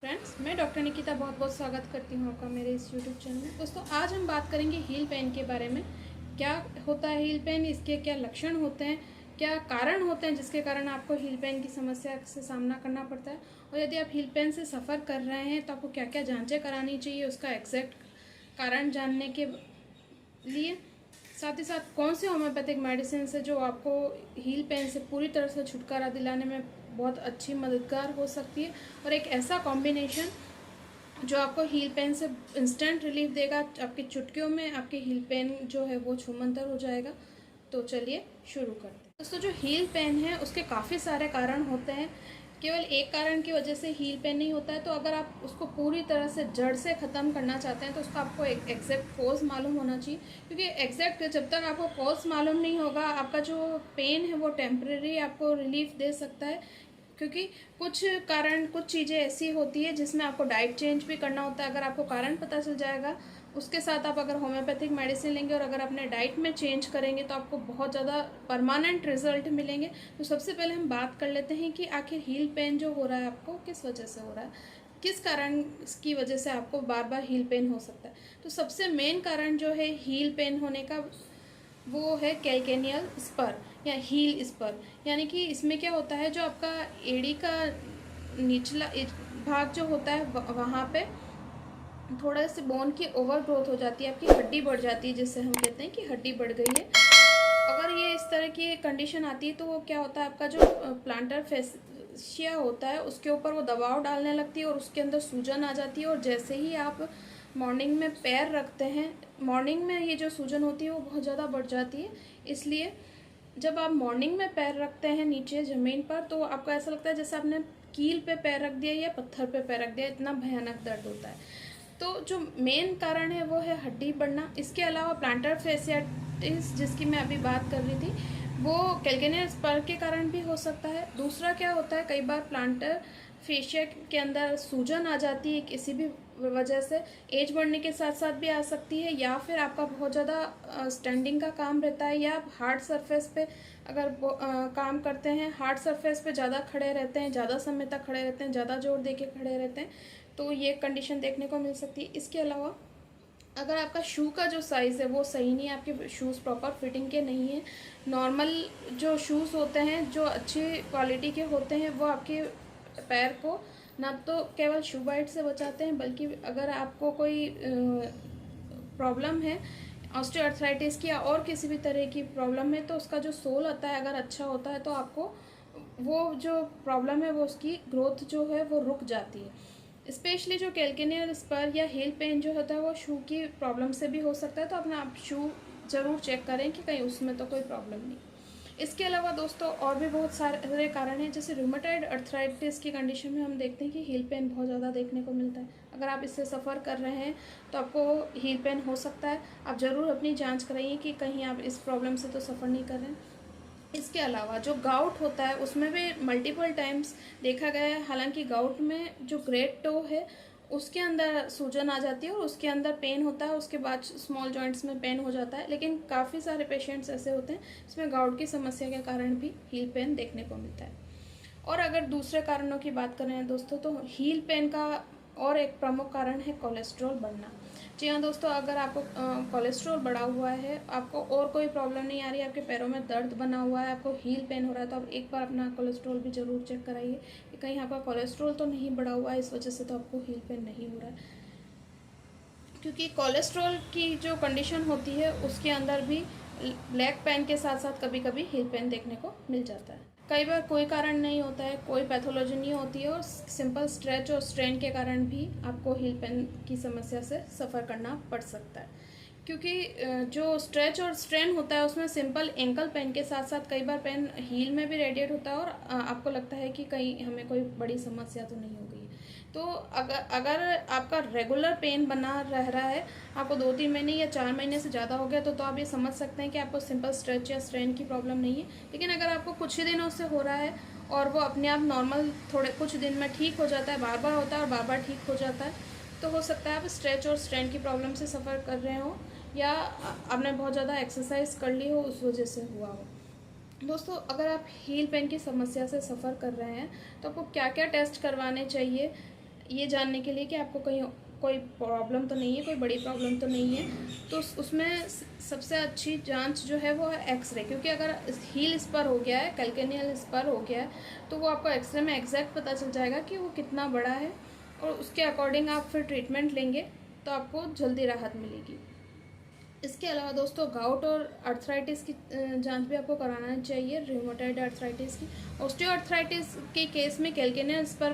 Friends, मैं doctor Nikita बहुत बहुत स्वागत करती हूँ आपका मेरे इस यूट्यूब चैनल में। दोस्तों, आज हम बात करेंगे हील पेन के बारे में। क्या होता है हील पेन, इसके क्या लक्षण होते हैं, क्या कारण होते हैं जिसके कारण आपको हील पेन की समस्या से सामना करना पड़ता है, और यदि आप हील पेन से सफ़र कर रहे हैं तो आपको क्या क्या जांचें करानी चाहिए उसका एग्जैक्ट कारण जानने के लिए। साथ ही साथ कौन सी होम्योपैथिक मेडिसिन है जो आपको हील पेन से पूरी तरह से छुटकारा दिलाने में बहुत अच्छी मददगार हो सकती है, और एक ऐसा कॉम्बिनेशन जो आपको हील पेन से इंस्टेंट रिलीफ देगा। आपकी चुटकियों में आपकी हील पेन जो है वो छूमंतर हो जाएगा। तो चलिए शुरू करते हैं। दोस्तों, जो हील पेन है उसके काफ़ी सारे कारण होते हैं। केवल एक कारण की वजह से हील पेन नहीं होता है। तो अगर आप उसको पूरी तरह से जड़ से ख़त्म करना चाहते हैं तो उसका आपको एक एग्जैक्ट कॉज मालूम होना चाहिए, क्योंकि एग्जैक्ट जब तक आपको कॉज मालूम नहीं होगा, आपका जो पेन है वो टेम्परेरी आपको रिलीफ दे सकता है। क्योंकि कुछ चीज़ें ऐसी होती है जिसमें आपको डाइट चेंज भी करना होता है। अगर आपको कारण पता चल जाएगा, उसके साथ आप अगर होम्योपैथिक मेडिसिन लेंगे और अगर अपने डाइट में चेंज करेंगे तो आपको बहुत ज़्यादा परमानेंट रिजल्ट मिलेंगे। तो सबसे पहले हम बात कर लेते हैं कि आखिर हील पेन जो हो रहा है आपको किस वजह से हो रहा है, किस कारण की वजह से आपको बार बार हील पेन हो सकता है। तो सबसे मेन कारण जो है हील पेन होने का वो है कैल्केनियल स्पर या हील स्पर। यानी कि इसमें क्या होता है, जो आपका एड़ी का निचला भाग जो होता है वहाँ पे थोड़ा सा बोन की ओवर ग्रोथ हो जाती है, आपकी हड्डी बढ़ जाती है, जिससे हम कहते हैं कि हड्डी बढ़ गई है। अगर ये इस तरह की कंडीशन आती है तो वो क्या होता है, आपका जो प्लांटर फेसिया होता है उसके ऊपर वो दबाव डालने लगती है और उसके अंदर सूजन आ जाती है। और जैसे ही आप मॉर्निंग में पैर रखते हैं, मॉर्निंग में ये जो सूजन होती है वो बहुत ज़्यादा बढ़ जाती है। इसलिए जब आप मॉर्निंग में पैर रखते हैं नीचे ज़मीन पर तो आपको ऐसा लगता है जैसे आपने कील पे पैर रख दिया या पत्थर पे पैर रख दिया, इतना भयानक दर्द होता है। तो जो मेन कारण है वो है हड्डी बढ़ना। इसके अलावा प्लांटर फेसियाटिस जिसकी मैं अभी बात कर रही थी, वो कैल्केनियल स्पर के कारण भी हो सकता है। दूसरा क्या होता है, कई बार प्लांटर फेशिया के अंदर सूजन आ जाती है किसी भी वजह से, एज बढ़ने के साथ साथ भी आ सकती है, या फिर आपका बहुत ज़्यादा स्टैंडिंग का काम रहता है, या आप हार्ड सरफेस पे अगर काम करते हैं, हार्ड सरफेस पे ज़्यादा खड़े रहते हैं, ज़्यादा समय तक खड़े रहते हैं, ज़्यादा जोर दे के खड़े रहते हैं, तो ये कंडीशन देखने को मिल सकती है। इसके अलावा अगर आपका शू का जो साइज़ है वो सही नहीं है, आपके शूज़ प्रॉपर फिटिंग के नहीं है, नॉर्मल जो शूज़ होते हैं जो अच्छी क्वालिटी के होते हैं वो आपके पैर को ना तो केवल शू बाइट से बचाते हैं, बल्कि अगर आपको कोई प्रॉब्लम है ऑस्टियोआर्थराइटिस की या और किसी भी तरह की प्रॉब्लम है, तो उसका जो सोल आता है अगर अच्छा होता है तो आपको वो जो प्रॉब्लम है वो उसकी ग्रोथ जो है वो रुक जाती है। स्पेशली जो कैल्केनियल स्पर या हील पेन जो होता है वो शू की प्रॉब्लम से भी हो सकता है। तो अपना आप शू ज़रूर चेक करें कि कहीं उसमें तो कोई प्रॉब्लम नहीं। इसके अलावा दोस्तों और भी बहुत सारे कारण हैं, जैसे रूमेटॉइड अर्थराइटिस की कंडीशन में हम देखते हैं कि हील पेन बहुत ज़्यादा देखने को मिलता है। अगर आप इससे सफ़र कर रहे हैं तो आपको हील पेन हो सकता है। आप ज़रूर अपनी जांच कराइए कि कहीं आप इस प्रॉब्लम से तो सफ़र नहीं कर रहे हैं। इसके अलावा जो गाउट होता है उसमें भी मल्टीपल टाइम्स देखा गया है। हालांकि गाउट में जो ग्रेट टो है उसके अंदर सूजन आ जाती है और उसके अंदर पेन होता है, उसके बाद स्मॉल जॉइंट्स में पेन हो जाता है। लेकिन काफ़ी सारे पेशेंट्स ऐसे होते हैं जिसमें गाउट की समस्या के कारण भी हील पेन देखने को मिलता है। और अगर दूसरे कारणों की बात करें दोस्तों, तो हील पेन का और एक प्रमुख कारण है कोलेस्ट्रॉल बढ़ना। जी हाँ दोस्तों, अगर आपको कोलेस्ट्रॉल बढ़ा हुआ है, आपको और कोई प्रॉब्लम नहीं आ रही है, आपके पैरों में दर्द बना हुआ है, आपको हील पेन हो रहा है, तो आप एक बार अपना कोलेस्ट्रॉल भी ज़रूर चेक कराइए कि कहीं आपका कोलेस्ट्रॉल तो नहीं बढ़ा हुआ है, इस वजह से तो आपको हील पेन नहीं हो रहा है। क्योंकि कोलेस्ट्रॉल की जो कंडीशन होती है उसके अंदर भी ब्लैक पेन के साथ साथ कभी कभी हील पेन देखने को मिल जाता है। कई बार कोई कारण नहीं होता है, कोई पैथोलॉजी नहीं होती है, और सिंपल स्ट्रेच और स्ट्रेन के कारण भी आपको हील पेन की समस्या से सफ़र करना पड़ सकता है। क्योंकि जो स्ट्रेच और स्ट्रेन होता है उसमें सिंपल एंकल पेन के साथ साथ कई बार पेन हील में भी रेडिएट होता है, और आपको लगता है कि कहीं हमें कोई बड़ी समस्या तो नहीं हो गई। तो अगर आपका रेगुलर पेन बना रह रहा है, आपको 2-3 महीने या 4 महीने से ज़्यादा हो गया, तो आप ये समझ सकते हैं कि आपको सिंपल स्ट्रेच या स्ट्रेन की प्रॉब्लम नहीं है। लेकिन अगर आपको कुछ ही दिनों से हो रहा है और वो अपने आप नॉर्मल थोड़े कुछ दिन में ठीक हो जाता है, बार बार होता है और बार बार ठीक हो जाता है, तो हो सकता है आप स्ट्रेच और स्ट्रेन की प्रॉब्लम से सफ़र कर रहे हो, या आपने बहुत ज़्यादा एक्सरसाइज कर ली हो उस वजह से हुआ हो। दोस्तों, अगर आप हील पेन की समस्या से सफ़र कर रहे हैं तो आपको क्या क्या टेस्ट करवाने चाहिए ये जानने के लिए कि आपको कहीं कोई प्रॉब्लम तो नहीं है, कोई बड़ी प्रॉब्लम तो नहीं है। तो उसमें सबसे अच्छी जांच जो है वो है एक्सरे, क्योंकि अगर हील स्पर हो गया है, कैल्केनियल स्पर हो गया है, तो वो आपको एक्सरे में एग्जैक्ट पता चल जाएगा कि वो कितना बड़ा है, और उसके अकॉर्डिंग आप फिर ट्रीटमेंट लेंगे तो आपको जल्दी राहत मिलेगी। इसके अलावा दोस्तों गाउट और अर्थराइटिस की जांच भी आपको कराना चाहिए, रूमेटॉइड अर्थराइटिस की। ऑस्टियोआर्थराइटिस के केस में कैल्केनियल स्पर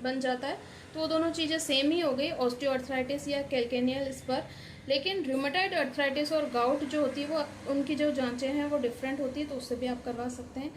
बन जाता है, तो वो दोनों चीज़ें सेम ही हो गई, ऑस्टियोआर्थराइटिस या कैल्केनियल स्पर। लेकिन रूमेटॉइड अर्थराइटिस और गाउट जो होती है वो उनकी जो जांचें हैं वो डिफरेंट होती है, तो उससे भी आप करवा सकते हैं।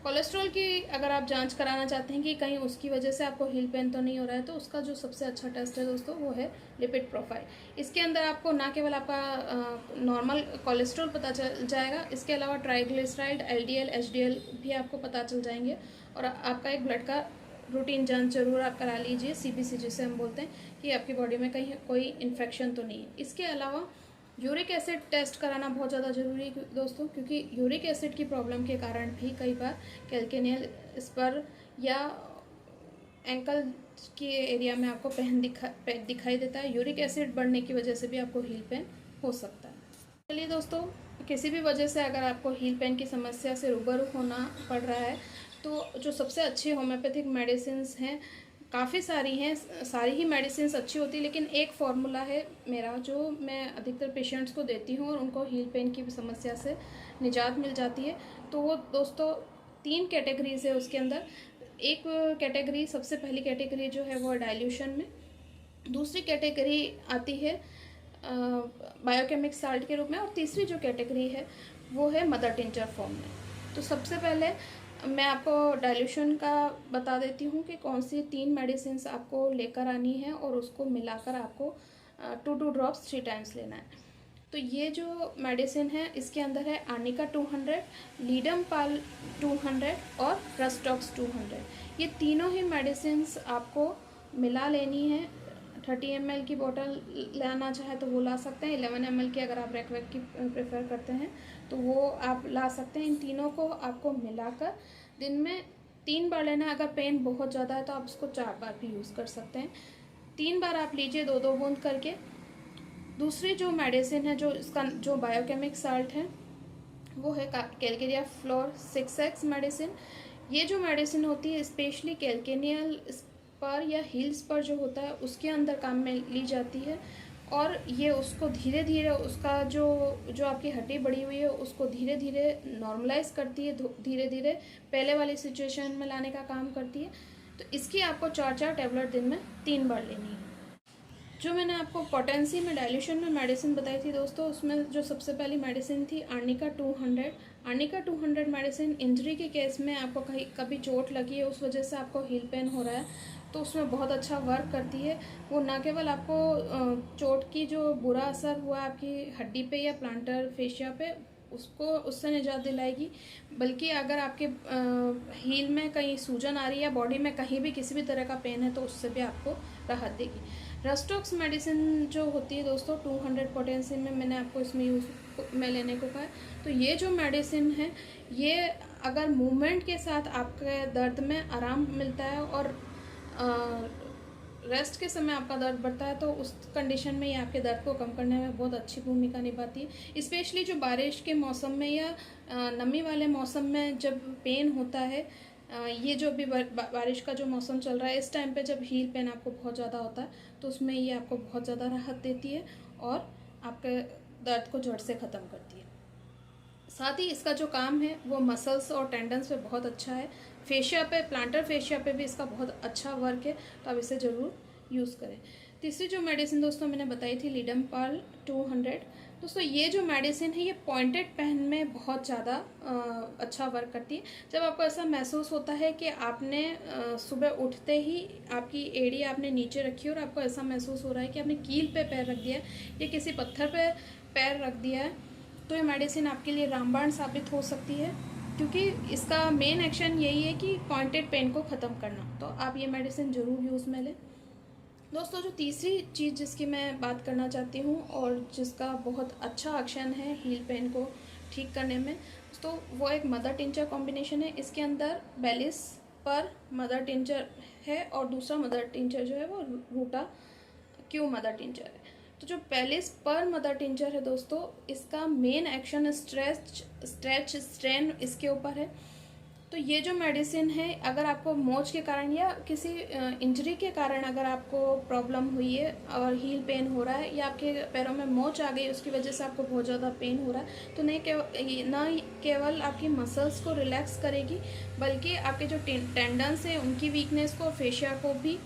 कोलेस्ट्रॉल की अगर आप जांच कराना चाहते हैं कि कहीं उसकी वजह से आपको हील पेन तो नहीं हो रहा है, तो उसका जो सबसे अच्छा टेस्ट है दोस्तों वो है लिपिड प्रोफाइल। इसके अंदर आपको ना केवल आपका नॉर्मल कोलेस्ट्रॉल पता चल जाएगा, इसके अलावा ट्राइग्लिसराइड, एलडीएल, एचडीएल भी आपको पता चल जाएंगे। और आपका एक ब्लड का रूटीन जांच जरूर आप करा लीजिए, सीबीसी जिसे हम बोलते हैं, कि आपकी बॉडी में कहीं कोई इन्फेक्शन तो नहीं है। इसके अलावा यूरिक एसिड टेस्ट कराना बहुत ज़्यादा ज़रूरी है दोस्तों, क्योंकि यूरिक एसिड की प्रॉब्लम के कारण भी कई बार कैल्केनियल स्पर या एंकल के एरिया में आपको पेन दिखाई देता है। यूरिक एसिड बढ़ने की वजह से भी आपको हील पेन हो सकता है। चलिए दोस्तों, किसी भी वजह से अगर आपको हील पेन की समस्या से रूबरू होना पड़ रहा है, तो जो सबसे अच्छी होम्योपैथिक मेडिसिन हैं, काफ़ी सारी हैं, सारी ही मेडिसिन अच्छी होती है, लेकिन एक फार्मूला है मेरा जो मैं अधिकतर पेशेंट्स को देती हूँ और उनको हील पेन की समस्या से निजात मिल जाती है। तो वो दोस्तों 3 कैटेगरीज है उसके अंदर। एक कैटेगरी, सबसे पहली कैटेगरी जो है वो डाइल्यूशन में, दूसरी कैटेगरी आती है बायोकेमिक साल्ट के रूप में, और तीसरी जो कैटेगरी है वो है मदर टिंचर फॉर्म में। तो सबसे पहले मैं आपको डाइल्यूशन का बता देती हूँ कि कौन सी 3 मेडिसिन आपको लेकर आनी है, और उसको मिलाकर आपको 2 ड्रॉप्स 3 टाइम्स लेना है। तो ये जो मेडिसिन है इसके अंदर है आर्निका 200, लीडम पाल 200 और रस्टॉक्स 200। ये तीनों ही मेडिसिन आपको मिला लेनी है। 30 ml की बोतल लाना चाहे तो वो ला सकते हैं, 11 ml की अगर आप रैकवैक की प्रेफर करते हैं तो वो आप ला सकते हैं। इन तीनों को आपको मिलाकर दिन में 3 बार लेना है। अगर पेन बहुत ज़्यादा है तो आप उसको 4 बार भी यूज़ कर सकते हैं। 3 बार आप लीजिए 2-2 बूंद करके। दूसरी जो मेडिसिन है, जो इसका जो बायोकेमिक साल्ट है, वो है कैलकेरिया फ्लोर 6x मेडिसिन। ये जो मेडिसिन होती है स्पेशली कैल्केनियल स्पर या हील्स पर जो होता है उसके अंदर काम में ली जाती है, और ये उसको धीरे धीरे उसका जो आपकी हड्डी बढ़ी हुई है उसको धीरे धीरे नॉर्मलाइज करती है, धीरे धीरे पहले वाली सिचुएशन में लाने का काम करती है। तो इसकी आपको 4-4 टैबलेट दिन में 3 बार लेनी है। जो मैंने आपको पोटेंसी में डाइल्यूशन में मेडिसिन बताई थी दोस्तों, उसमें जो सबसे पहली मेडिसिन थी आर्निका 200। आर्निका 200 मेडिसिन इंजरी के केस में आपको कभी चोट लगी है, उस वजह से आपको हील पेन हो रहा है, तो उसमें बहुत अच्छा वर्क करती है। वो ना केवल आपको चोट की जो बुरा असर हुआ आपकी हड्डी पे या प्लांटर फेशिया पे उससे निजात दिलाएगी, बल्कि अगर आपके हील में कहीं सूजन आ रही है, बॉडी में कहीं भी किसी भी तरह का पेन है, तो उससे भी आपको राहत देगी। रस्टॉक्स मेडिसिन जो होती है दोस्तों 200 पोटेंसी में, मैंने आपको इसमें यूज़ में लेने को कहा है। तो ये जो मेडिसिन है, ये अगर मूवमेंट के साथ आपके दर्द में आराम मिलता है और रेस्ट के समय आपका दर्द बढ़ता है, तो उस कंडीशन में ये आपके दर्द को कम करने में बहुत अच्छी भूमिका निभाती है। स्पेशली जो बारिश के मौसम में या नमी वाले मौसम में जब पेन होता है, ये जो भी बारिश का जो मौसम चल रहा है, इस टाइम पे जब हील पेन आपको बहुत ज़्यादा होता है, तो उसमें ये आपको बहुत ज़्यादा राहत देती है और आपके दर्द को जड़ से ख़त्म करती है। साथ ही इसका जो काम है वो मसल्स और टेंडन्स पे बहुत अच्छा है। फेशिया पे, प्लांटर फेशिया पे भी इसका बहुत अच्छा वर्क है, तो आप इसे ज़रूर यूज़ करें। तीसरी जो मेडिसिन दोस्तों मैंने बताई थी लीडम पाल 200। दोस्तों ये जो मेडिसिन है ये पॉइंटेड पेन में बहुत ज़्यादा अच्छा वर्क करती है। जब आपको ऐसा महसूस होता है कि आपने सुबह उठते ही आपकी एड़ी आपने नीचे रखी और आपको ऐसा महसूस हो रहा है कि आपने कील पे पैर रख दिया है या किसी पत्थर पे पैर रख दिया है, तो ये मेडिसिन आपके लिए रामबाण साबित हो सकती है, क्योंकि इसका मेन एक्शन यही है कि पॉइंटेड पेन को ख़त्म करना। तो आप ये मेडिसिन ज़रूर यूज़ में लें। दोस्तों जो तीसरी चीज़ जिसकी मैं बात करना चाहती हूँ और जिसका बहुत अच्छा एक्शन है हील पेन को ठीक करने में, तो वो एक मदर टिंचर कॉम्बिनेशन है। इसके अंदर बेलिस, पर मदर टिंचर है और दूसरा मदर टिंचर जो है वो रूटा क्यू मदर टिंचर है। तो जो पहले पर मदर टिंचर है दोस्तों, इसका मेन एक्शन स्ट्रेच स्ट्रेन इसके ऊपर है। तो ये जो मेडिसिन है, अगर आपको मोच के कारण या किसी इंजरी के कारण अगर आपको प्रॉब्लम हुई है और हील पेन हो रहा है या आपके पैरों में मोच आ गई उसकी वजह से आपको बहुत ज़्यादा पेन हो रहा है, तो न केवल आपकी मसल्स को रिलैक्स करेगी बल्कि आपके जो टेंडन्स है उनकी वीकनेस को, फेशिया को भी,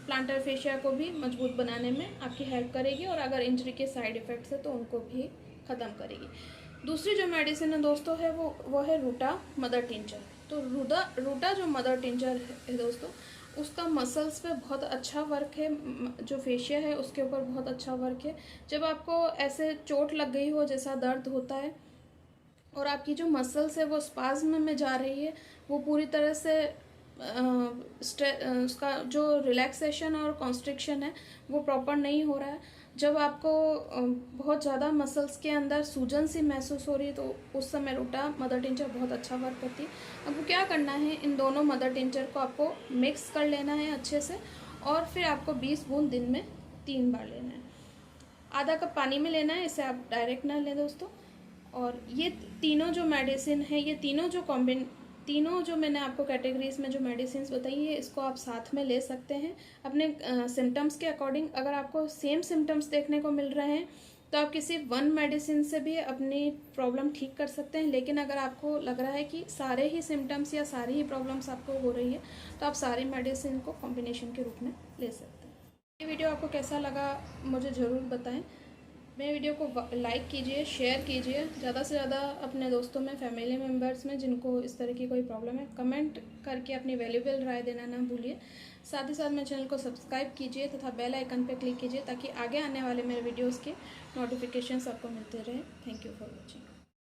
प्लांटर फेशिया को भी मजबूत बनाने में आपकी हेल्प करेगी और अगर इंजरी के साइड इफ़ेक्ट्स है तो उनको भी ख़त्म करेगी। दूसरी जो मेडिसिन है दोस्तों है वो है रूटा मदर टिंचर। तो रूटा जो मदर टिंचर है दोस्तों, उसका मसल्स पे बहुत अच्छा वर्क है, जो फेशिया है उसके ऊपर बहुत अच्छा वर्क है। जब आपको ऐसे चोट लग गई हो जैसा दर्द होता है और आपकी जो मसल्स है वो स्पाज्म में जा रही है, वो पूरी तरह से उसका जो रिलैक्सेशन और कॉन्स्ट्रिक्शन है वो प्रॉपर नहीं हो रहा है, जब आपको बहुत ज़्यादा मसल्स के अंदर सूजन सी महसूस हो रही है, तो उस समय रूटा मदर टिंचर बहुत अच्छा वर्क करती है। आपको क्या करना है, इन दोनों मदर टिंचर को आपको मिक्स कर लेना है अच्छे से और फिर आपको 20 बूंद दिन में 3 बार लेना है। आधा कप पानी में लेना है, इसे आप डायरेक्ट ना लें दोस्तों। और ये तीनों जो मेडिसिन है, ये तीनों जो मैंने आपको कैटेगरीज में जो मेडिसिन बताई है, इसको आप साथ में ले सकते हैं अपने सिम्टम्स के अकॉर्डिंग। अगर आपको सेम सिम्टम्स देखने को मिल रहे हैं तो आप किसी वन मेडिसिन से भी अपनी प्रॉब्लम ठीक कर सकते हैं, लेकिन अगर आपको लग रहा है कि सारे ही सिम्टम्स या सारी ही प्रॉब्लम्स आपको हो रही है तो आप सारी मेडिसिन को कॉम्बिनेशन के रूप में ले सकते हैं। ये वीडियो आपको कैसा लगा मुझे ज़रूर बताएं। मेरे वीडियो को लाइक कीजिए, शेयर कीजिए, ज़्यादा से ज़्यादा अपने दोस्तों में, फैमिली मेम्बर्स में जिनको इस तरह की कोई प्रॉब्लम है, कमेंट करके अपनी वैल्यूएबल राय देना ना भूलिए। साथ ही साथ मेरे चैनल को सब्सक्राइब कीजिए तथा बेल आइकन पर क्लिक कीजिए ताकि आगे आने वाले मेरे वीडियोज़ के नोटिफिकेशंस आपको मिलते रहे। Thank you for watching.